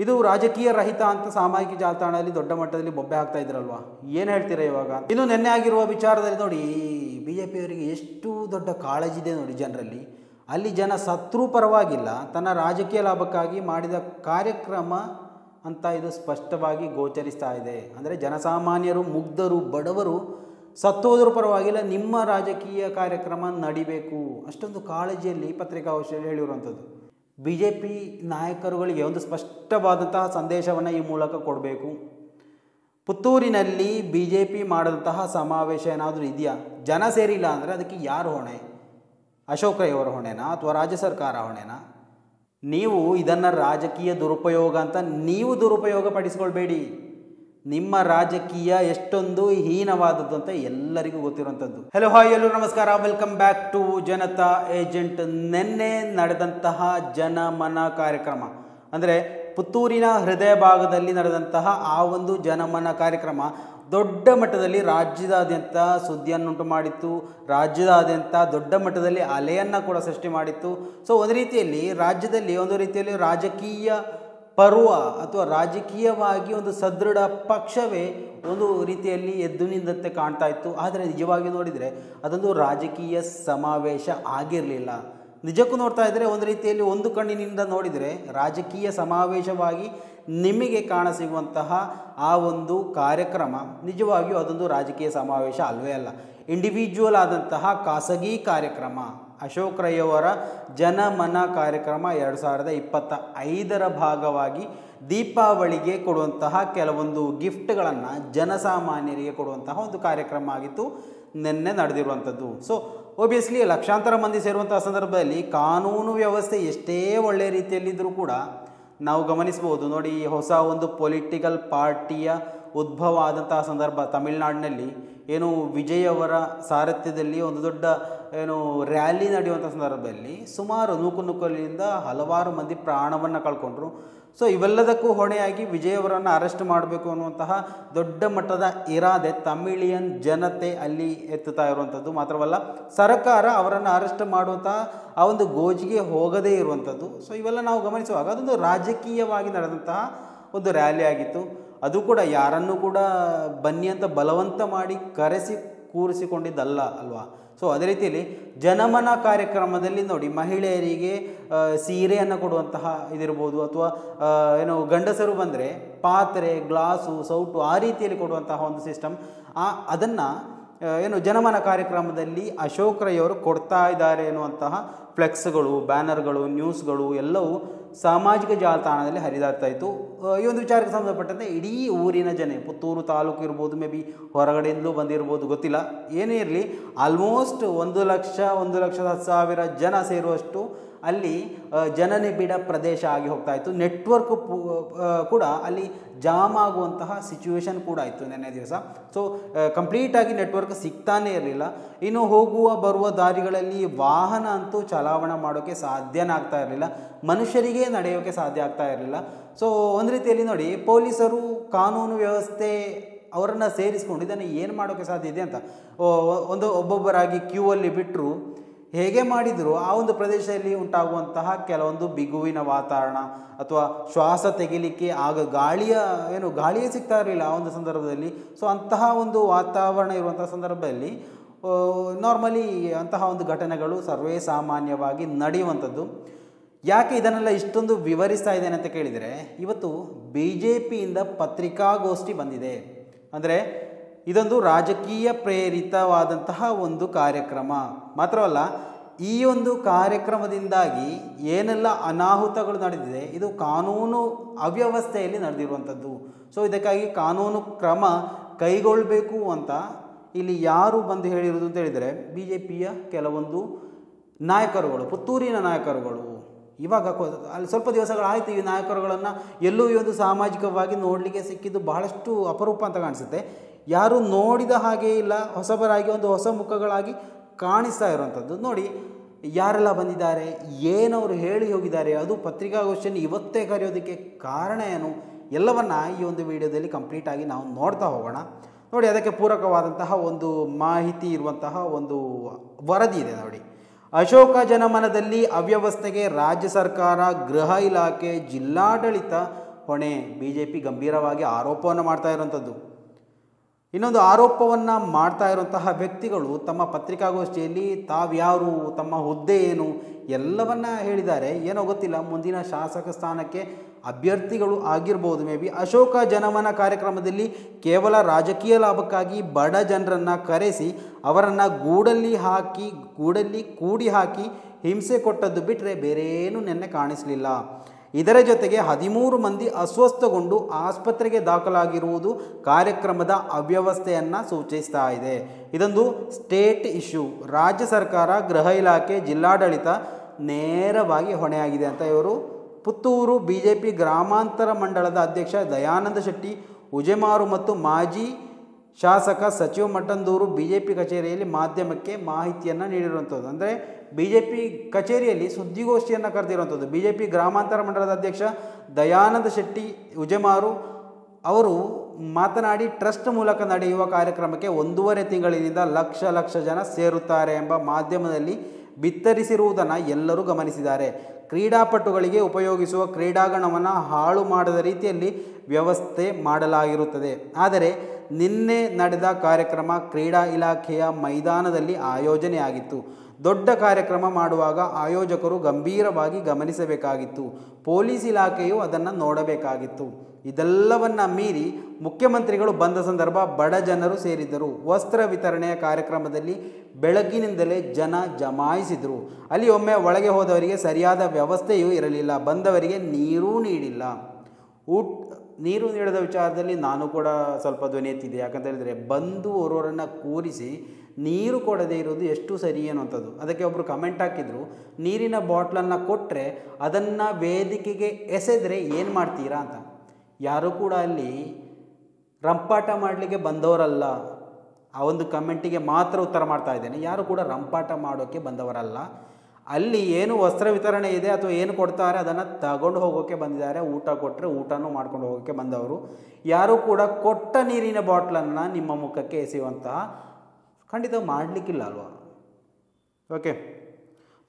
ಇದು ರಾಜಕೀಯ ರಹಿತ ಅಂತ ಸಾಮಾಜಿಕ ಜಾಲತಾಣದಲ್ಲಿ ದೊಡ್ಡ ಮಟ್ಟದಲ್ಲಿ ಬೊಬ್ಬೆ ಹಾಕ್ತಾ ಇದ್ರಲ್ವಾ, ಏನು ಹೇಳ್ತೀರಾ ಇವಾಗ? ಇನ್ನು ನಿನ್ನೆ ಆಗಿರುವ ವಿಚಾರದಲ್ಲಿ ನೋಡಿ, BJP ಅವರಿಗೆ ಎಷ್ಟು ದೊಡ್ಡ ಕಾಳಜಿ ಇದೆ ನೋಡಿ ಜನರಲ್ಲಿ. ಅಲ್ಲಿ ಜನ ಸತ್ರೂ ಪರವಾಗಿಲ್ಲ, ತನ್ನ ರಾಜಕೀಯ ಲಾಭಕ್ಕಾಗಿ ಮಾಡಿದ ಕಾರ್ಯಕ್ರಮ ಅಂತ ಇದು ಸ್ಪಷ್ಟವಾಗಿ ಗೋಚರಿಸ್ತಾ ಇದೆ. ಅಂದರೆ ಜನಸಾಮಾನ್ಯರು, ಮುಗ್ಧರು, ಬಡವರು ಸತ್ತೋದ್ರೂ ಪರವಾಗಿಲ್ಲ, ನಿಮ್ಮ ರಾಜಕೀಯ ಕಾರ್ಯಕ್ರಮ ನಡಿಬೇಕು, ಅಷ್ಟೊಂದು ಕಾಳಜಿಯಲ್ಲಿ ಪತ್ರಿಕಾಗೋಷ್ಠಿಯಲ್ಲಿ ಹೇಳಿರುವಂಥದ್ದು. BJP ನಾಯಕರುಗಳಿಗೆ ಒಂದು ಸ್ಪಷ್ಟವಾದಂತಹ ಸಂದೇಶವನ್ನು ಈ ಮೂಲಕ ಕೊಡಬೇಕು. ಪುತ್ತೂರಿನಲ್ಲಿ BJP ಮಾಡಿದಂತಹ ಸಮಾವೇಶ ಏನಾದರೂ ಇದೆಯಾ? ಜನ ಸೇರಿಲ್ಲ ಅಂದರೆ ಅದಕ್ಕೆ ಯಾರು ಹೊಣೆ? ಅಶೋಕ್ ರೈ ಅವರ ಹೊಣೆನಾ ಅಥವಾ ರಾಜ್ಯ ಸರ್ಕಾರ ಹೊಣೆನಾ? ನೀವು ಇದನ್ನು ರಾಜಕೀಯ ದುರುಪಯೋಗ ಅಂತ ನೀವು ದುರುಪಯೋಗ ಪಡಿಸ್ಕೊಳ್ಬೇಡಿ. ನಿಮ್ಮ ರಾಜಕೀಯ ಎಷ್ಟೊಂದು ಹೀನವಾದದ್ದು ಅಂತ ಎಲ್ಲರಿಗೂ ಗೊತ್ತಿರುವಂಥದ್ದು. ಹಲೋ ಹಾಯ್, ಎಲ್ಲರೂ ನಮಸ್ಕಾರ, welcome back to Janata Agent. ನಿನ್ನೆ ನಡೆದಂತಹ ಜನಮನ ಕಾರ್ಯಕ್ರಮ ಅಂದರೆ ಪುತ್ತೂರಿನ ಹೃದಯ ಭಾಗದಲ್ಲಿ ನಡೆದಂತಹ ಆ ಒಂದು ಜನಮನ ಕಾರ್ಯಕ್ರಮ ದೊಡ್ಡ ಮಟ್ಟದಲ್ಲಿ ರಾಜ್ಯದಾದ್ಯಂತ ಸುದ್ದಿಯನ್ನುಂಟು ಮಾಡಿತ್ತು. ರಾಜ್ಯದಾದ್ಯಂತ ದೊಡ್ಡ ಮಟ್ಟದಲ್ಲಿ ಅಲೆಯನ್ನು ಕೂಡ ಸೃಷ್ಟಿ ಮಾಡಿತ್ತು. ಸೊ ಒಂದು ರೀತಿಯಲ್ಲಿ ರಾಜ್ಯದಲ್ಲಿ ಒಂದು ರೀತಿಯಲ್ಲಿ ರಾಜಕೀಯ ಪರ್ವ ಅಥವಾ ರಾಜಕೀಯವಾಗಿ ಒಂದು ಸದೃಢ ಪಕ್ಷವೇ ಒಂದು ರೀತಿಯಲ್ಲಿ ಎದ್ದು ನಿಂದಂತೆ ಕಾಣ್ತಾ ಇತ್ತು. ಆದರೆ ನಿಜವಾಗಿ ನೋಡಿದರೆ ಅದೊಂದು ರಾಜಕೀಯ ಸಮಾವೇಶ ಆಗಿರಲಿಲ್ಲ. ನಿಜಕ್ಕೂ ನೋಡ್ತಾ ಇದ್ದರೆ ಒಂದು ರೀತಿಯಲ್ಲಿ ಒಂದು ಕಣ್ಣಿನಿಂದ ನೋಡಿದರೆ ರಾಜಕೀಯ ಸಮಾವೇಶವಾಗಿ ನಿಮಗೆ ಕಾಣಸಿಗುವಂತಹ ಆ ಒಂದು ಕಾರ್ಯಕ್ರಮ ನಿಜವಾಗಿಯೂ ಅದೊಂದು ರಾಜಕೀಯ ಸಮಾವೇಶ ಅಲ್ವೇ ಅಲ್ಲ. ಇಂಡಿವಿಜುವಲ್ ಆದಂತಹ ಖಾಸಗಿ ಕಾರ್ಯಕ್ರಮ. ಅಶೋಕ್ ರೈ ಅವರ ಜನಮನ ಕಾರ್ಯಕ್ರಮ 2025ರ ಭಾಗವಾಗಿ ದೀಪಾವಳಿಗೆ ಕೊಡುವಂತಹ ಕೆಲವೊಂದು ಗಿಫ್ಟ್ಗಳನ್ನು ಜನಸಾಮಾನ್ಯರಿಗೆ ಕೊಡುವಂತಹ ಒಂದು ಕಾರ್ಯಕ್ರಮ ಆಗಿತ್ತು ನಿನ್ನೆ ನಡೆದಿರುವಂಥದ್ದು. ಸೊ ಒಬ್ವಿಯಸ್ಲಿ ಲಕ್ಷಾಂತರ ಮಂದಿ ಸೇರುವಂತಹ ಸಂದರ್ಭದಲ್ಲಿ ಕಾನೂನು ವ್ಯವಸ್ಥೆ ಎಷ್ಟೇ ಒಳ್ಳೆಯ ರೀತಿಯಲ್ಲಿದ್ದರೂ ಕೂಡ ನಾವು ಗಮನಿಸ್ಬೋದು ನೋಡಿ, ಹೊಸ ಒಂದು ಪೊಲಿಟಿಕಲ್ ಪಾರ್ಟಿಯ ಉದ್ಭವ ಆದಂತಹ ಸಂದರ್ಭ ತಮಿಳುನಾಡಿನಲ್ಲಿ ಏನು ವಿಜಯ್ ಅವರ ಸಾರಥ್ಯದಲ್ಲಿ ಒಂದು ದೊಡ್ಡ ಏನು ರ್ಯಾಲಿ ನಡೆಯುವಂಥ ಸಂದರ್ಭದಲ್ಲಿ ಸುಮಾರು ನೂಕುನುಗ್ಗಲಿಂದ ಹಲವಾರು ಮಂದಿ ಪ್ರಾಣವನ್ನು ಕಳ್ಕೊಂಡ್ರು. ಸೊ ಇವೆಲ್ಲದಕ್ಕೂ ಹೊಣೆಯಾಗಿ ವಿಜಯ್ ಅವರನ್ನು ಅರೆಸ್ಟ್ ಮಾಡಬೇಕು ಅನ್ನುವಂತಹ ದೊಡ್ಡ ಮಟ್ಟದ ಇರಾದೆ ತಮಿಳಿಯನ್ ಜನತೆ ಅಲ್ಲಿ ಎತ್ತುತ್ತಾ ಇರುವಂಥದ್ದು. ಮಾತ್ರವಲ್ಲ, ಸರ್ಕಾರ ಅವರನ್ನು ಅರೆಸ್ಟ್ ಮಾಡುವಂತಹ ಆ ಒಂದು ಗೋಜಿಗೆ ಹೋಗದೇ ಇರುವಂಥದ್ದು. ಸೊ ಇವೆಲ್ಲ ನಾವು ಗಮನಿಸುವಾಗ ಅದೊಂದು ರಾಜಕೀಯವಾಗಿ ನಡೆದಂತಹ ಒಂದು ರ್ಯಾಲಿ ಆಗಿತ್ತು. ಅದು ಕೂಡ ಯಾರನ್ನೂ ಕೂಡ ಬನ್ನಿ ಅಂತ ಬಲವಂತ ಮಾಡಿ ಕರೆಸಿ ಕೂರಿಸಿಕೊಂಡಿದ್ದಲ್ಲ ಅಲ್ವಾ. ಸೊ ಅದೇ ರೀತಿಯಲ್ಲಿ ಜನಮನ ಕಾರ್ಯಕ್ರಮದಲ್ಲಿ ನೋಡಿ, ಮಹಿಳೆಯರಿಗೆ ಸೀರೆಯನ್ನು ಕೊಡುವಂತಹ ಇದಿರ್ಬೋದು, ಅಥವಾ ಏನು ಗಂಡಸರು ಬಂದರೆ ಪಾತ್ರೆ, ಗ್ಲಾಸು, ಸೌಟು ಆ ರೀತಿಯಲ್ಲಿ ಕೊಡುವಂತಹ ಒಂದು ಸಿಸ್ಟಮ್, ಅದನ್ನು ಏನು ಜನಮನ ಕಾರ್ಯಕ್ರಮದಲ್ಲಿ ಅಶೋಕ್ ರೈ ಅವರು ಕೊಡ್ತಾ ಇದ್ದಾರೆ ಎನ್ನುವಂತಹ ಫ್ಲೆಕ್ಸ್ಗಳು, ಬ್ಯಾನರ್ಗಳು, ನ್ಯೂಸ್ಗಳು ಎಲ್ಲವೂ ಸಾಮಾಜಿಕ ಜಾಲತಾಣದಲ್ಲಿ ಹರಿದಾಡ್ತಾ ಇತ್ತು. ಈ ಒಂದು ವಿಚಾರಕ್ಕೆ ಸಂಬಂಧಪಟ್ಟಂತೆ ಇಡೀ ಊರಿನ ಜನ, ಪುತ್ತೂರು ತಾಲೂಕು ಇರ್ಬೋದು, ಮೇ ಬಿ ಹೊರಗಡೆಯಿಂದಲೂ ಬಂದಿರ್ಬೋದು, ಗೊತ್ತಿಲ್ಲ, ಏನೇ ಇರಲಿ ಆಲ್ಮೋಸ್ಟ್ 1,10,000 ಜನ ಸೇರುವಷ್ಟು ಅಲ್ಲಿ ಜನನಿಬಿಡ ಪ್ರದೇಶ ಆಗಿ ಹೋಗ್ತಾ ಇತ್ತು. ನೆಟ್ವರ್ಕ್ ಕೂಡ ಅಲ್ಲಿ ಜಾಮ್ ಆಗುವಂತಹ ಸಿಚುವೇಶನ್ ಕೂಡ ಇತ್ತು ನಿನ್ನೆ ದಿವಸ. ಸೊ ಕಂಪ್ಲೀಟಾಗಿ ನೆಟ್ವರ್ಕ್ ಸಿಗ್ತಾನೇ ಇರಲಿಲ್ಲ. ಇನ್ನು ಹೋಗುವ ಬರುವ ದಾರಿಗಳಲ್ಲಿ ವಾಹನ ಅಂತೂ ಚಲಾವಣೆ ಮಾಡೋಕ್ಕೆ ಸಾಧ್ಯನೇ ಆಗ್ತಾ ಇರಲಿಲ್ಲ, ಮನುಷ್ಯರಿಗೆ ನಡೆಯೋಕ್ಕೆ ಸಾಧ್ಯ ಆಗ್ತಾ ಇರಲಿಲ್ಲ. ಸೊ ಒಂದು ರೀತಿಯಲ್ಲಿ ನೋಡಿ, ಪೊಲೀಸರು ಕಾನೂನು ವ್ಯವಸ್ಥೆ ಅವರನ್ನು ಸೇರಿಸ್ಕೊಂಡು ಇದನ್ನು ಏನು ಮಾಡೋಕ್ಕೆ ಸಾಧ್ಯ ಇದೆ ಅಂತ ಒಬ್ಬೊಬ್ಬರಾಗಿ ಕ್ಯೂ ಅಲ್ಲಿ ಬಿಟ್ಟರು ಹೇಗೆ ಮಾಡಿದರೂ ಆ ಒಂದು ಪ್ರದೇಶದಲ್ಲಿ ಉಂಟಾಗುವಂತಹ ಕೆಲವೊಂದು ಬಿಗುವಿನ ವಾತಾವರಣ ಅಥವಾ ಶ್ವಾಸ ತೆಗಿಲಿಕ್ಕೆ ಆಗ ಗಾಳಿಯೇ ಸಿಗ್ತಾ ಇರಲಿಲ್ಲ ಆ ಒಂದು ಸಂದರ್ಭದಲ್ಲಿ. ಸೊ ಅಂತಹ ಒಂದು ವಾತಾವರಣ ಇರುವಂತಹ ಸಂದರ್ಭದಲ್ಲಿ ನಾರ್ಮಲಿ ಅಂತಹ ಒಂದು ಘಟನೆಗಳು ಸರ್ವೇ ಸಾಮಾನ್ಯವಾಗಿ ನಡೆಯುವಂಥದ್ದು. ಯಾಕೆ ಇದನ್ನೆಲ್ಲ ಇಷ್ಟೊಂದು ವಿವರಿಸ್ತಾ ಇದ್ದೇನೆ ಅಂತ ಕೇಳಿದರೆ, ಇವತ್ತು BJPಯಿಂದ ಪತ್ರಿಕಾಗೋಷ್ಠಿ ಬಂದಿದೆ. ಅಂದರೆ ಇದೊಂದು ರಾಜಕೀಯ ಪ್ರೇರಿತವಾದಂತಹ ಒಂದು ಕಾರ್ಯಕ್ರಮ. ಮಾತ್ರವಲ್ಲ, ಈ ಒಂದು ಕಾರ್ಯಕ್ರಮದಿಂದಾಗಿ ಏನೆಲ್ಲ ಅನಾಹುತಗಳು ನಡೆದಿದೆ, ಇದು ಕಾನೂನು ಅವ್ಯವಸ್ಥೆಯಲ್ಲಿ ನಡೆದಿರುವಂಥದ್ದು. ಸೊ ಇದಕ್ಕಾಗಿ ಕಾನೂನು ಕ್ರಮ ಕೈಗೊಳ್ಳಬೇಕು ಅಂತ ಇಲ್ಲಿ ಯಾರು ಬಂದು ಹೇಳಿರೋದು ಅಂತ ಹೇಳಿದರೆ, BJPಯ ಕೆಲವೊಂದು ನಾಯಕರುಗಳು, ಪುತ್ತೂರಿನ ನಾಯಕರುಗಳು. ಇವಾಗ ಅಲ್ಲಿ ಸ್ವಲ್ಪ ದಿವಸಗಳಾಯಿತು ಈ ನಾಯಕರುಗಳನ್ನು ಎಲ್ಲೂ ಈ ಒಂದು ಸಾಮಾಜಿಕವಾಗಿ ನೋಡಲಿಕ್ಕೆ ಸಿಕ್ಕಿದ್ದು ಬಹಳಷ್ಟು ಅಪರೂಪ ಅಂತ ಕಾಣಿಸುತ್ತೆ. ಯಾರು ನೋಡಿದ ಹಾಗೆ ಇಲ್ಲ, ಹೊಸಬರಾಗಿ ಒಂದು ಹೊಸ ಮುಖಗಳಾಗಿ ಕಾಣಿಸ್ತಾ ಇರುವಂಥದ್ದು. ನೋಡಿ ಯಾರೆಲ್ಲ ಬಂದಿದ್ದಾರೆ, ಏನವರು ಹೇಳಿ ಹೋಗಿದ್ದಾರೆ, ಅದು ಪತ್ರಿಕಾಗೋಷ್ಠಿಯನ್ನು ಇವತ್ತೇ ಕರೆಯೋದಕ್ಕೆ ಕಾರಣ ಏನು, ಎಲ್ಲವನ್ನು ಈ ಒಂದು ವಿಡಿಯೋದಲ್ಲಿ ಕಂಪ್ಲೀಟಾಗಿ ನಾವು ನೋಡ್ತಾ ಹೋಗೋಣ. ನೋಡಿ, ಅದಕ್ಕೆ ಪೂರಕವಾದಂತಹ ಒಂದು ಮಾಹಿತಿ ಇರುವಂತಹ ಒಂದು ವರದಿ ಇದೆ ನೋಡಿ. ಅಶೋಕ ಜನಮನದಲ್ಲಿ ಅವ್ಯವಸ್ಥೆಗೆ ರಾಜ್ಯ ಸರ್ಕಾರ, ಗೃಹ ಇಲಾಖೆ, ಜಿಲ್ಲಾಡಳಿತ ಹೊಣೆ. BJP ಗಂಭೀರವಾಗಿ ಆರೋಪವನ್ನು ಮಾಡ್ತಾ ಇರುವಂಥದ್ದು. ಇನ್ನೊಂದು ಆರೋಪವನ್ನು ಮಾಡ್ತಾ ಇರುವಂತಹ ವ್ಯಕ್ತಿಗಳು ತಮ್ಮ ಪತ್ರಿಕಾಗೋಷ್ಠಿಯಲ್ಲಿ ತಾವ್ಯಾರು, ತಮ್ಮ ಹುದ್ದೆ ಏನು ಎಲ್ಲವನ್ನ ಹೇಳಿದ್ದಾರೆ. ಏನೋ ಗೊತ್ತಿಲ್ಲ, ಮುಂದಿನ ಶಾಸಕ ಸ್ಥಾನಕ್ಕೆ ಅಭ್ಯರ್ಥಿಗಳು ಆಗಿರ್ಬೋದು. ಮೇ ಬಿ ಅಶೋಕ ಜನಮನ ಕಾರ್ಯಕ್ರಮದಲ್ಲಿ ಕೇವಲ ರಾಜಕೀಯ ಲಾಭಕ್ಕಾಗಿ ಬಡ ಜನರನ್ನು ಕರೆಸಿ ಅವರನ್ನು ಗೂಡಲ್ಲಿ ಕೂಡಿ ಹಾಕಿ ಹಿಂಸೆ ಕೊಟ್ಟದ್ದು ಬಿಟ್ಟರೆ ಬೇರೇನೂ ನೆನ್ನೆ ಕಾಣಿಸಲಿಲ್ಲ. ಇದರ ಜೊತೆಗೆ 13 ಮಂದಿ ಅಸ್ವಸ್ಥಗೊಂಡು ಆಸ್ಪತ್ರೆಗೆ ದಾಖಲಾಗಿರುವುದು ಕಾರ್ಯಕ್ರಮದ ಅವ್ಯವಸ್ಥೆಯನ್ನು ಸೂಚಿಸ್ತಾ ಇದೆ. ಇದೊಂದು ಸ್ಟೇಟ್ ಇಶ್ಯೂ. ರಾಜ್ಯ ಸರ್ಕಾರ, ಗೃಹ ಇಲಾಖೆ, ಜಿಲ್ಲಾಡಳಿತ ನೇರವಾಗಿ ಹೊಣೆಯಾಗಿದೆ ಅಂತ ಇವರು ಪುತ್ತೂರು BJP ಗ್ರಾಮಾಂತರ ಮಂಡಳದ ಅಧ್ಯಕ್ಷ ದಯಾನಂದ ಶೆಟ್ಟಿ ಉಜೆಮಾರು ಮತ್ತು ಮಾಜಿ ಶಾಸಕ ಸಚಿವ ಮಠಂದೂರು BJP ಕಚೇರಿಯಲ್ಲಿ ಮಾಧ್ಯಮಕ್ಕೆ ಮಾಹಿತಿಯನ್ನು ನೀಡಿರುವಂಥದ್ದು. ಅಂದರೆ BJP ಕಚೇರಿಯಲ್ಲಿ ಸುದ್ದಿಗೋಷ್ಠಿಯನ್ನು ಕರೆದಿರುವಂಥದ್ದು. BJP ಗ್ರಾಮಾಂತರ ಮಂಡಳದ ಅಧ್ಯಕ್ಷ ದಯಾನಂದ ಶೆಟ್ಟಿ ಉಜೆಮಾರು ಅವರು ಮಾತನಾಡಿ, ಟ್ರಸ್ಟ್ ಮೂಲಕ ನಡೆಯುವ ಕಾರ್ಯಕ್ರಮಕ್ಕೆ 1.5 ತಿಂಗಳಿನಿಂದ ಲಕ್ಷ ಜನ ಸೇರುತ್ತಾರೆ ಎಂಬ ಮಾಧ್ಯಮದಲ್ಲಿ ಬಿತ್ತರಿಸಿರುವುದನ್ನು ಎಲ್ಲರೂ ಗಮನಿಸಿದ್ದಾರೆ. ಕ್ರೀಡಾಪಟುಗಳಿಗೆ ಉಪಯೋಗಿಸುವ ಕ್ರೀಡಾಂಗಣವನ್ನು ಹಾಳು ಮಾಡದ ರೀತಿಯಲ್ಲಿ ವ್ಯವಸ್ಥೆ ಮಾಡಲಾಗಿರುತ್ತದೆ. ಆದರೆ ನಿನ್ನೆ ನಡೆದ ಕಾರ್ಯಕ್ರಮ ಕ್ರೀಡಾ ಇಲಾಖೆಯ ಮೈದಾನದಲ್ಲಿ ಆಯೋಜನೆಯಾಗಿತ್ತು. ದೊಡ್ಡ ಕಾರ್ಯಕ್ರಮ ಮಾಡುವಾಗ ಆಯೋಜಕರು ಗಂಭೀರವಾಗಿ ಗಮನಿಸಬೇಕಾಗಿತ್ತು. ಪೊಲೀಸ್ ಇಲಾಖೆಯು ಅದನ್ನು ನೋಡಬೇಕಾಗಿತ್ತು. ಇದೆಲ್ಲವನ್ನ ಮೀರಿ ಮುಖ್ಯಮಂತ್ರಿಗಳು ಬಂದ ಸಂದರ್ಭ ಬಡ ಜನರು ಸೇರಿದ್ದರು. ವಸ್ತ್ರ ವಿತರಣೆಯ ಕಾರ್ಯಕ್ರಮದಲ್ಲಿ ಬೆಳಗ್ಗಿನಿಂದಲೇ ಜನ ಜಮಾಯಿಸಿದರು. ಅಲ್ಲಿ ಒಮ್ಮೆ ಒಳಗೆ ಹೋದವರಿಗೆ ಸರಿಯಾದ ವ್ಯವಸ್ಥೆಯೂ ಇರಲಿಲ್ಲ. ಬಂದವರಿಗೆ ನೀರೂ ನೀಡಿಲ್ಲ. ನೀರು ನೀಡದ ವಿಚಾರದಲ್ಲಿ ನಾನು ಕೂಡ ಸ್ವಲ್ಪ ಧ್ವನಿ ಎತ್ತಿದೆ. ಯಾಕಂತ ಹೇಳಿದರೆ, ಬಂದು ಓರೋರನ್ನು ಕೂರಿಸಿ ನೀರು ಕೊಡದೇ ಇರೋದು ಎಷ್ಟು ಸರಿ ಅನ್ನುವಂಥದ್ದು. ಅದಕ್ಕೆ ಒಬ್ಬರು ಕಮೆಂಟ್ ಹಾಕಿದರು, ನೀರಿನ ಬಾಟ್ಲನ್ನು ಕೊಟ್ಟರೆ ಅದನ್ನು ವೇದಿಕೆಗೆ ಎಸೆದರೆ ಏನು ಮಾಡ್ತೀರಾ ಅಂತ. ಯಾರೂ ಕೂಡ ಅಲ್ಲಿ ರಂಪಾಟ ಮಾಡಲಿಕ್ಕೆ ಬಂದವರಲ್ಲ. ಆ ಒಂದು ಕಮೆಂಟಿಗೆ ಮಾತ್ರ ಉತ್ತರ ಮಾಡ್ತಾ ಇದ್ದೇನೆ. ಯಾರು ಕೂಡ ರಂಪಾಟ ಮಾಡೋಕ್ಕೆ ಬಂದವರಲ್ಲ. ಅಲ್ಲಿ ಏನು ವಸ್ತ್ರ ವಿತರಣೆ ಇದೆ ಅಥವಾ ಏನು ಕೊಡ್ತಾರೆ ಅದನ್ನು ತಗೊಂಡು ಹೋಗೋಕ್ಕೆ ಬಂದಿದ್ದಾರೆ. ಊಟ ಕೊಟ್ಟರೆ ಊಟನೂ ಮಾಡ್ಕೊಂಡು ಹೋಗೋಕ್ಕೆ ಬಂದವರು. ಯಾರೂ ಕೂಡ ಕೊಟ್ಟ ನೀರಿನ ಬಾಟ್ಲನ್ನು ನಿಮ್ಮ ಮುಖಕ್ಕೆ ಎಸೆಯುವಂತಹ ಖಂಡಿತ ಮಾಡಲಿಕ್ಕಿಲ್ಲ ಅಲ್ವಾ. ಓಕೆ,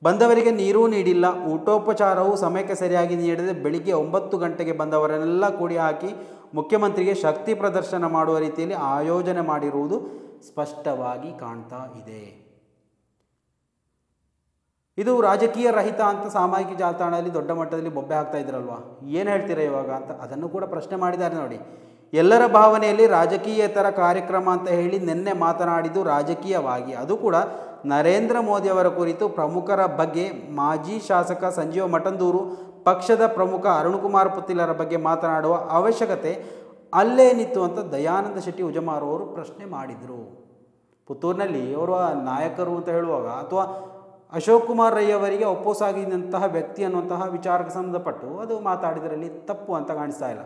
ಬಂದವರಿಗೆ ನೀರೂ ನೀಡಿಲ್ಲ. ಊಟೋಪಚಾರವು ಸಮಯಕ್ಕೆ ಸರಿಯಾಗಿ ನೀಡದೆ ಬೆಳಿಗ್ಗೆ 9 ಗಂಟೆಗೆ ಬಂದವರನ್ನೆಲ್ಲ ಕೂಡಿ ಹಾಕಿ ಮುಖ್ಯಮಂತ್ರಿಗೆ ಶಕ್ತಿ ಪ್ರದರ್ಶನ ಮಾಡುವ ರೀತಿಯಲ್ಲಿ ಆಯೋಜನೆ ಮಾಡಿರುವುದು ಸ್ಪಷ್ಟವಾಗಿ ಕಾಣ್ತಾ ಇದೆ. ಇದು ರಾಜಕೀಯ ರಹಿತ ಅಂತ ಸಾಮಾಜಿಕ ಜಾಲತಾಣದಲ್ಲಿ ದೊಡ್ಡ ಮಟ್ಟದಲ್ಲಿ ಬೊಬ್ಬೆ ಹಾಕ್ತಾ ಇದ್ರಲ್ವಾ, ಏನು ಹೇಳ್ತೀರಾ ಇವಾಗ ಅಂತ ಅದನ್ನು ಕೂಡ ಪ್ರಶ್ನೆ ಮಾಡಿದ್ದಾರೆ ನೋಡಿ. ಎಲ್ಲರ ಭಾವನೆಯಲ್ಲಿ ರಾಜಕೀಯೇತರ ಕಾರ್ಯಕ್ರಮ ಅಂತ ಹೇಳಿ ನಿನ್ನೆ ಮಾತನಾಡಿದ್ದು ರಾಜಕೀಯವಾಗಿ, ಅದು ಕೂಡ ನರೇಂದ್ರ ಮೋದಿಯವರ ಕುರಿತು ಪ್ರಮುಖರ ಬಗ್ಗೆ ಮಾಜಿ ಶಾಸಕ ಸಂಜೀವ ಮಠಂದೂರು, ಪಕ್ಷದ ಪ್ರಮುಖ ಅರುಣಕುಮಾರ್ ಪುತ್ತಿಲರ ಬಗ್ಗೆ ಮಾತನಾಡುವ ಅವಶ್ಯಕತೆ ಅಲ್ಲೇನಿತ್ತು ಅಂತ ದಯಾನಂದ ಶೆಟ್ಟಿ ಉಜಮಾರು ಅವರು ಪ್ರಶ್ನೆ ಮಾಡಿದರು. ಪುತ್ತೂರಿನಲ್ಲಿ ಅವರು ನಾಯಕರು ಅಂತ ಹೇಳುವಾಗ ಅಥವಾ ಅಶೋಕ್ ಕುಮಾರ್ ರೈ ಅವರಿಗೆ ಒಪ್ಪೋಸ್ ಆಗಿದ್ದಂತಹ ವ್ಯಕ್ತಿ ಅನ್ನುವಂತಹ ವಿಚಾರಕ್ಕೆ ಸಂಬಂಧಪಟ್ಟು ಅದು ಮಾತಾಡಿದರಲ್ಲಿ ತಪ್ಪು ಅಂತ ಕಾಣಿಸ್ತಾ ಇಲ್ಲ.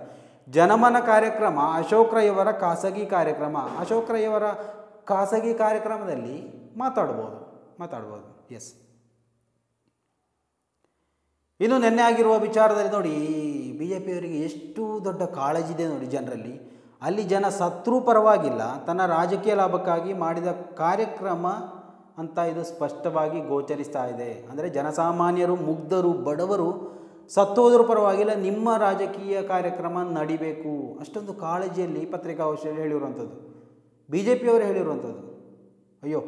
ಜನಮನ ಕಾರ್ಯಕ್ರಮ ಅಶೋಕ್ ರೈ ಅವರ ಖಾಸಗಿ ಕಾರ್ಯಕ್ರಮ. ಅಶೋಕ್ ರೈ ಅವರ ಖಾಸಗಿ ಕಾರ್ಯಕ್ರಮದಲ್ಲಿ ಮಾತಾಡ್ಬೋದು. ಎಸ್, ಇನ್ನು ನಿನ್ನೆ ಆಗಿರುವ ವಿಚಾರದಲ್ಲಿ ನೋಡಿ, BJPಯವರಿಗೆ ಎಷ್ಟು ದೊಡ್ಡ ಕಾಳಜಿದೆ ನೋಡಿ ಜನರಲ್ಲಿ. ಅಲ್ಲಿ ಜನ ಸತ್ರೂ ಪರವಾಗಿಲ್ಲ, ತನ್ನ ರಾಜಕೀಯ ಲಾಭಕ್ಕಾಗಿ ಮಾಡಿದ ಕಾರ್ಯಕ್ರಮ ಅಂತ ಇದು ಸ್ಪಷ್ಟವಾಗಿ ಗೋಚರಿಸ್ತಾ ಇದೆ. ಅಂದರೆ ಜನಸಾಮಾನ್ಯರು, ಮುಗ್ಧರು, ಬಡವರು ಸತ್ತೋದ್ರೂ ಪರವಾಗಿಲ್ಲ, ನಿಮ್ಮ ರಾಜಕೀಯ ಕಾರ್ಯಕ್ರಮ ನಡಿಬೇಕು, ಅಷ್ಟೊಂದು ಕಾಳಜಿಯಲ್ಲಿ ಪತ್ರಿಕಾಗೋಷ್ಠಿಯಲ್ಲಿ ಹೇಳಿರುವಂಥದ್ದು, BJPಯವರು ಹೇಳಿರುವಂಥದ್ದು. ಅಯ್ಯೋ,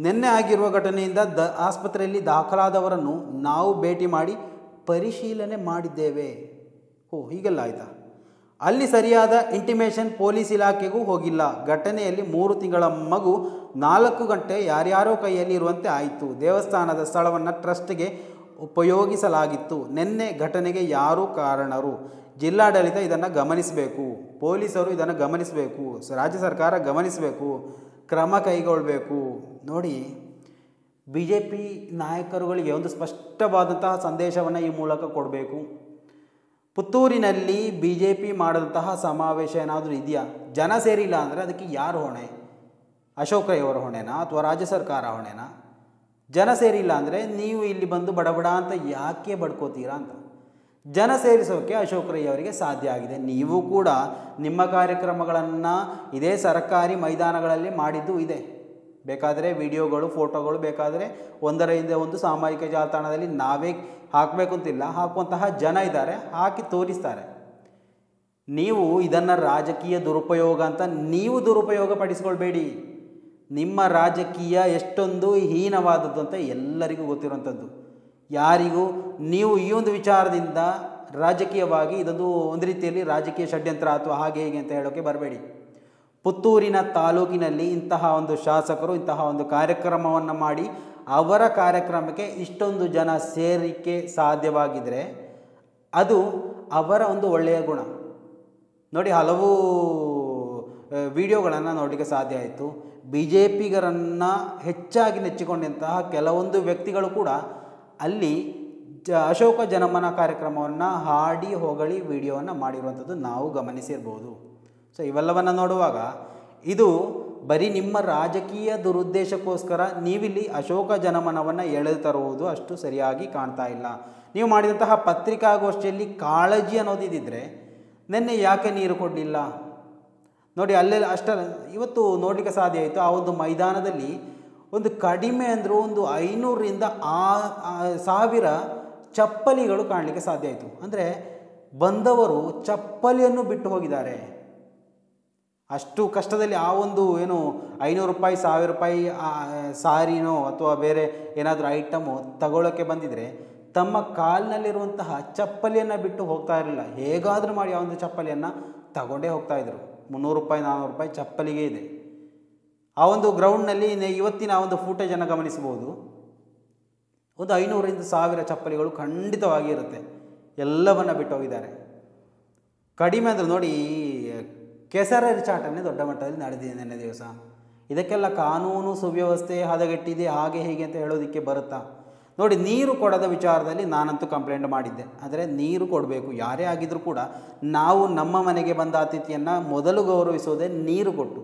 ನಿನ್ನೆ ಆಗಿರುವ ಘಟನೆಯಿಂದ ಆಸ್ಪತ್ರೆಯಲ್ಲಿ ದಾಖಲಾದವರನ್ನು ನಾವು ಭೇಟಿ ಮಾಡಿ ಪರಿಶೀಲನೆ ಮಾಡಿದ್ದೇವೆ. ಹೀಗೆಲ್ಲ ಆಯಿತಾ? ಅಲ್ಲಿ ಸರಿಯಾದ ಇಂಟಿಮೇಷನ್ ಪೊಲೀಸ್ ಇಲಾಖೆಗೂ ಹೋಗಿಲ್ಲ. ಘಟನೆಯಲ್ಲಿ 3 ತಿಂಗಳ ಮಗು 4 ಗಂಟೆ ಯಾರ್ಯಾರೋ ಕೈಯಲ್ಲಿ ಇರುವಂತೆ ಆಯಿತು. ದೇವಸ್ಥಾನದ ಸ್ಥಳವನ್ನು ಟ್ರಸ್ಟ್ಗೆ ಉಪಯೋಗಿಸಲಾಗಿತ್ತು. ನಿನ್ನೆ ಘಟನೆಗೆ ಯಾರು ಕಾರಣರು? ಜಿಲ್ಲಾಡಳಿತ ಇದನ್ನು ಗಮನಿಸಬೇಕು, ಪೊಲೀಸರು ಇದನ್ನು ಗಮನಿಸಬೇಕು, ರಾಜ್ಯ ಸರ್ಕಾರ ಗಮನಿಸಬೇಕು, ಕ್ರಮ ಕೈಗೊಳ್ಳಬೇಕು. ನೋಡಿ, BJP ನಾಯಕರುಗಳಿಗೆ ಒಂದು ಸ್ಪಷ್ಟವಾದಂತಹ ಸಂದೇಶವನ್ನು ಈ ಮೂಲಕ ಕೊಡಬೇಕು. ಪುತ್ತೂರಿನಲ್ಲಿ BJP ಮಾಡಿದಂತಹ ಸಮಾವೇಶ ಏನಾದರೂ ಇದೆಯಾ? ಜನ ಸೇರಿಲ್ಲ ಅಂದರೆ ಅದಕ್ಕೆ ಯಾರು ಹೊಣೆ? ಅಶೋಕ್ ರೈ ಅವರ ಹೊಣೆನಾ ಅಥವಾ ರಾಜ್ಯ ಸರ್ಕಾರ ಹೊಣೆನಾ? ಜನ ಸೇರಿಲ್ಲ ಅಂದರೆ ನೀವು ಇಲ್ಲಿ ಬಂದು ಬಡಬಡ ಅಂತ ಯಾಕೆ ಬಡ್ಕೋತೀರಾ ಅಂತ. ಜನ ಸೇರಿಸೋಕ್ಕೆ ಅಶೋಕ್ ರೈ ಅವರಿಗೆ ಸಾಧ್ಯ ಆಗಿದೆ. ನೀವು ಕೂಡ ನಿಮ್ಮ ಕಾರ್ಯಕ್ರಮಗಳನ್ನು ಇದೇ ಸರ್ಕಾರಿ ಮೈದಾನಗಳಲ್ಲಿ ಮಾಡಿದ್ದು ಇದೆ. ಬೇಕಾದರೆ ವಿಡಿಯೋಗಳು, ಫೋಟೋಗಳು ಬೇಕಾದರೆ ಒಂದರ ಹಿಂದೆ ಒಂದು ಸಾಮಾಜಿಕ ಜಾಲತಾಣದಲ್ಲಿ ನಾವೇ ಹಾಕಬೇಕು ಅಂತಿಲ್ಲ, ಹಾಕುವಂತಹ ಜನ ಇದ್ದಾರೆ, ಹಾಕಿ ತೋರಿಸ್ತಾರೆ. ನೀವು ಇದನ್ನು ರಾಜಕೀಯ ದುರುಪಯೋಗ ಅಂತ ನೀವು ದುರುಪಯೋಗ ಪಡಿಸ್ಕೊಳ್ಬೇಡಿ. ನಿಮ್ಮ ರಾಜಕೀಯ ಎಷ್ಟೊಂದು ಹೀನವಾದದ್ದು ಅಂತ ಎಲ್ಲರಿಗೂ ಗೊತ್ತಿರುವಂಥದ್ದು. ಯಾರಿಗೂ ನೀವು ಈ ಒಂದು ವಿಚಾರದಿಂದ ರಾಜಕೀಯವಾಗಿ ಇದೊಂದು ಒಂದು ರೀತಿಯಲ್ಲಿ ರಾಜಕೀಯ ಷಡ್ಯಂತ್ರ ಅಥವಾ ಹಾಗೆ ಹೀಗೆ ಅಂತ ಹೇಳೋಕ್ಕೆ ಬರಬೇಡಿ. ಪುತ್ತೂರಿನ ತಾಲೂಕಿನಲ್ಲಿ ಇಂತಹ ಒಂದು ಶಾಸಕರು ಇಂತಹ ಒಂದು ಕಾರ್ಯಕ್ರಮವನ್ನು ಮಾಡಿ ಅವರ ಕಾರ್ಯಕ್ರಮಕ್ಕೆ ಇಷ್ಟೊಂದು ಜನ ಸೇರಿಕೆ ಸಾಧ್ಯವಾಗಿದ್ದರೆ ಅದು ಅವರ ಒಂದು ಒಳ್ಳೆಯ ಗುಣ. ನೋಡಿ, ಹಲವು ವಿಡಿಯೋಗಳನ್ನು ನೋಡಲಿಕ್ಕೆ ಸಾಧ್ಯ ಆಯಿತು. BJPಗರನ್ನು ಹೆಚ್ಚಾಗಿ ನೆಚ್ಚಿಕೊಂಡಂತಹ ಕೆಲವೊಂದು ವ್ಯಕ್ತಿಗಳು ಕೂಡ ಅಲ್ಲಿ ಅಶೋಕ ಜನಮನ ಕಾರ್ಯಕ್ರಮವನ್ನು ಹಾಡಿ ಹೊಗಳಿ ವಿಡಿಯೋವನ್ನು ಮಾಡಿರುವಂಥದ್ದು ನಾವು ಗಮನಿಸಿರ್ಬೋದು. ಸೊ ಇವೆಲ್ಲವನ್ನು ನೋಡುವಾಗ ಇದು ಬರೀ ನಿಮ್ಮ ರಾಜಕೀಯ ದುರುದ್ದೇಶಕ್ಕೋಸ್ಕರ ನೀವಿಲ್ಲಿ ಅಶೋಕ ಜನಮನವನ್ನು ಎಳೆದು ತರುವುದು ಅಷ್ಟು ಸರಿಯಾಗಿ ಕಾಣ್ತಾ ಇಲ್ಲ. ನೀವು ಮಾಡಿದಂತಹ ಪತ್ರಿಕಾಗೋಷ್ಠಿಯಲ್ಲಿ ಕಾಳಜಿ ಅನ್ನೋದಿದ್ದರೆ ನಿನ್ನೆ ಯಾಕೆ ನೀರು ಕೊಡಲಿಲ್ಲ? ನೋಡಿ, ಅಲ್ಲೆಲ್ಲ ಇವತ್ತು ನೋಡಲಿಕ್ಕೆ ಸಾಧ್ಯ ಆಯಿತು. ಆ ಒಂದು ಮೈದಾನದಲ್ಲಿ ಒಂದು ಕಡಿಮೆ ಅಂದರೂ ಒಂದು 500ರಿಂದ 1000 ಚಪ್ಪಲಿಗಳು ಕಾಣಲಿಕ್ಕೆ ಸಾಧ್ಯ ಆಯಿತು. ಅಂದರೆ ಬಂದವರು ಚಪ್ಪಲಿಯನ್ನು ಬಿಟ್ಟು ಹೋಗಿದ್ದಾರೆ. ಅಷ್ಟು ಕಷ್ಟದಲ್ಲಿ ಆ ಒಂದು ಏನು 500 ರೂಪಾಯಿ 1000 ರೂಪಾಯಿ ಸಾರಿನೋ ಅಥವಾ ಬೇರೆ ಏನಾದರೂ ಐಟಮು ತಗೊಳ್ಳೋಕ್ಕೆ ಬಂದಿದ್ದರೆ ತಮ್ಮ ಕಾಲಿನಲ್ಲಿರುವಂತಹ ಚಪ್ಪಲಿಯನ್ನು ಬಿಟ್ಟು ಹೋಗ್ತಾ ಇರಲಿಲ್ಲ. ಹೇಗಾದರೂ ಮಾಡಿ ಆ ಒಂದು ಚಪ್ಪಲಿಯನ್ನು ತಗೊಂಡೇ ಹೋಗ್ತಾಯಿದ್ರು. 300 ರೂಪಾಯಿ 400 ರೂಪಾಯಿ ಚಪ್ಪಲಿಗೆ ಇದೆ. ಆ ಒಂದು ಗ್ರೌಂಡ್ನಲ್ಲಿ ಇವತ್ತಿನ ಆ ಒಂದು ಫೂಟೇಜನ್ನು ಗಮನಿಸ್ಬೋದು. ಒಂದು 500ರಿಂದ 1000 ಚಪ್ಪಲಿಗಳು ಖಂಡಿತವಾಗಿ ಇರುತ್ತೆ. ಎಲ್ಲವನ್ನು ಬಿಟ್ಟು ಹೋಗಿದ್ದಾರೆ. ಕಡಿಮೆ ಅಂದರೆ ನೋಡಿ, ಕೆಸರೆರಚಾಟನೆ ದೊಡ್ಡ ಮಟ್ಟದಲ್ಲಿ ನಡೆದಿದೆ ನಿನ್ನೆ ದಿವಸ. ಇದಕ್ಕೆಲ್ಲ ಕಾನೂನು ಸುವ್ಯವಸ್ಥೆ ಹದಗೆಟ್ಟಿದೆ ಹಾಗೆ ಹೀಗೆ ಅಂತ ಹೇಳೋದಕ್ಕೆ ಬರುತ್ತಾ? ನೋಡಿ, ನೀರು ಕೊಡದ ವಿಚಾರದಲ್ಲಿ ನಾನಂತೂ ಕಂಪ್ಲೇಂಟ್ ಮಾಡಿದ್ದೆ. ಆದರೆ ನೀರು ಕೊಡಬೇಕು, ಯಾರೇ ಆಗಿದ್ರೂ ಕೂಡ ನಾವು ನಮ್ಮ ಮನೆಗೆ ಬಂದ ಅತಿಥಿಯನ್ನು ಮೊದಲು ಗೌರವಿಸೋದೇ ನೀರು ಕೊಟ್ಟು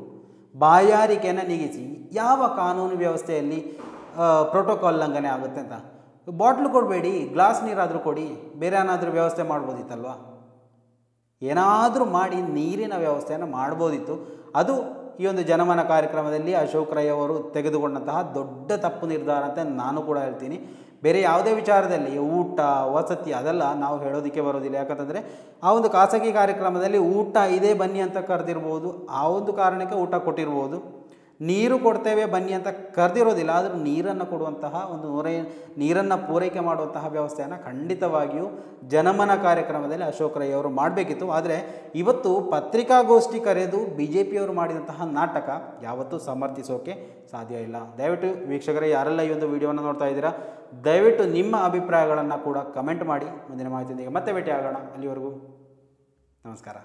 ಬಾಯಾರಿಕೆಯನ್ನು ನೀಗಿಸಿ. ಯಾವ ಕಾನೂನು ವ್ಯವಸ್ಥೆಯಲ್ಲಿ ಪ್ರೋಟೋಕಾಲ್ ಉಲ್ಲಂಘನೆ ಆಗುತ್ತೆ ಅಂತ? ಬಾಟ್ಲು ಕೊಡಬೇಡಿ, ಗ್ಲಾಸ್ ನೀರಾದರೂ ಕೊಡಿ, ಬೇರೆ ಏನಾದರೂ ವ್ಯವಸ್ಥೆ ಮಾಡ್ಬೋದಿತ್ತಲ್ವ? ಏನಾದರೂ ಮಾಡಿ ನೀರಿನ ವ್ಯವಸ್ಥೆಯನ್ನು ಮಾಡ್ಬೋದಿತ್ತು. ಅದು ಈ ಒಂದು ಜನಮನ ಕಾರ್ಯಕ್ರಮದಲ್ಲಿ ಅಶೋಕ್ ರೈ ಅವರು ತೆಗೆದುಕೊಂಡಂತಹ ದೊಡ್ಡ ತಪ್ಪು ನಿರ್ಧಾರ ಅಂತ ನಾನು ಕೂಡ ಹೇಳ್ತೀನಿ. ಬೇರೆ ಯಾವುದೇ ವಿಚಾರದಲ್ಲಿ ಊಟ ವಸತಿ ಅದೆಲ್ಲ ನಾವು ಹೇಳೋದಕ್ಕೆ ಬರೋದಿಲ್ಲ. ಯಾಕಂತಂದರೆ ಆ ಒಂದು ಖಾಸಗಿ ಕಾರ್ಯಕ್ರಮದಲ್ಲಿ ಊಟ ಇದೆ ಬನ್ನಿ ಅಂತ ಕರೆದಿರ್ಬೋದು, ಆ ಒಂದು ಕಾರಣಕ್ಕೆ ಊಟ ಕೊಟ್ಟಿರ್ಬೋದು. ನೀರು ಕೊಡ್ತೇವೆ ಬನ್ನಿ ಅಂತ ಕರೆದಿರೋದಿಲ್ಲ. ಆದರೂ ನೀರನ್ನು ಕೊಡುವಂತಹ ಒಂದು ನೀರನ್ನು ಪೂರೈಕೆ ಮಾಡುವಂತಹ ವ್ಯವಸ್ಥೆಯನ್ನು ಖಂಡಿತವಾಗಿಯೂ ಜನಮನ ಕಾರ್ಯಕ್ರಮದಲ್ಲಿ ಅಶೋಕ್ ರೈ ಅವರು ಮಾಡಬೇಕಿತ್ತು. ಆದರೆ ಇವತ್ತು ಪತ್ರಿಕಾಗೋಷ್ಠಿ ಕರೆದು BJPಯವರು ಮಾಡಿದಂತಹ ನಾಟಕ ಯಾವತ್ತೂ ಸಮರ್ಥಿಸೋಕೆ ಸಾಧ್ಯ ಇಲ್ಲ. ದಯವಿಟ್ಟು ವೀಕ್ಷಕರೇ, ಯಾರೆಲ್ಲ ಈ ಒಂದು ವಿಡಿಯೋವನ್ನು ನೋಡ್ತಾ ಇದ್ದೀರಾ, ದಯವಿಟ್ಟು ನಿಮ್ಮ ಅಭಿಪ್ರಾಯಗಳನ್ನು ಕೂಡ ಕಮೆಂಟ್ ಮಾಡಿ. ಮುಂದಿನ ಮಾಹಿತಿಯೊಂದಿಗೆ ಮತ್ತೆ ಭೇಟಿ ಆಗೋಣ. ಅಲ್ಲಿವರೆಗೂ ನಮಸ್ಕಾರ.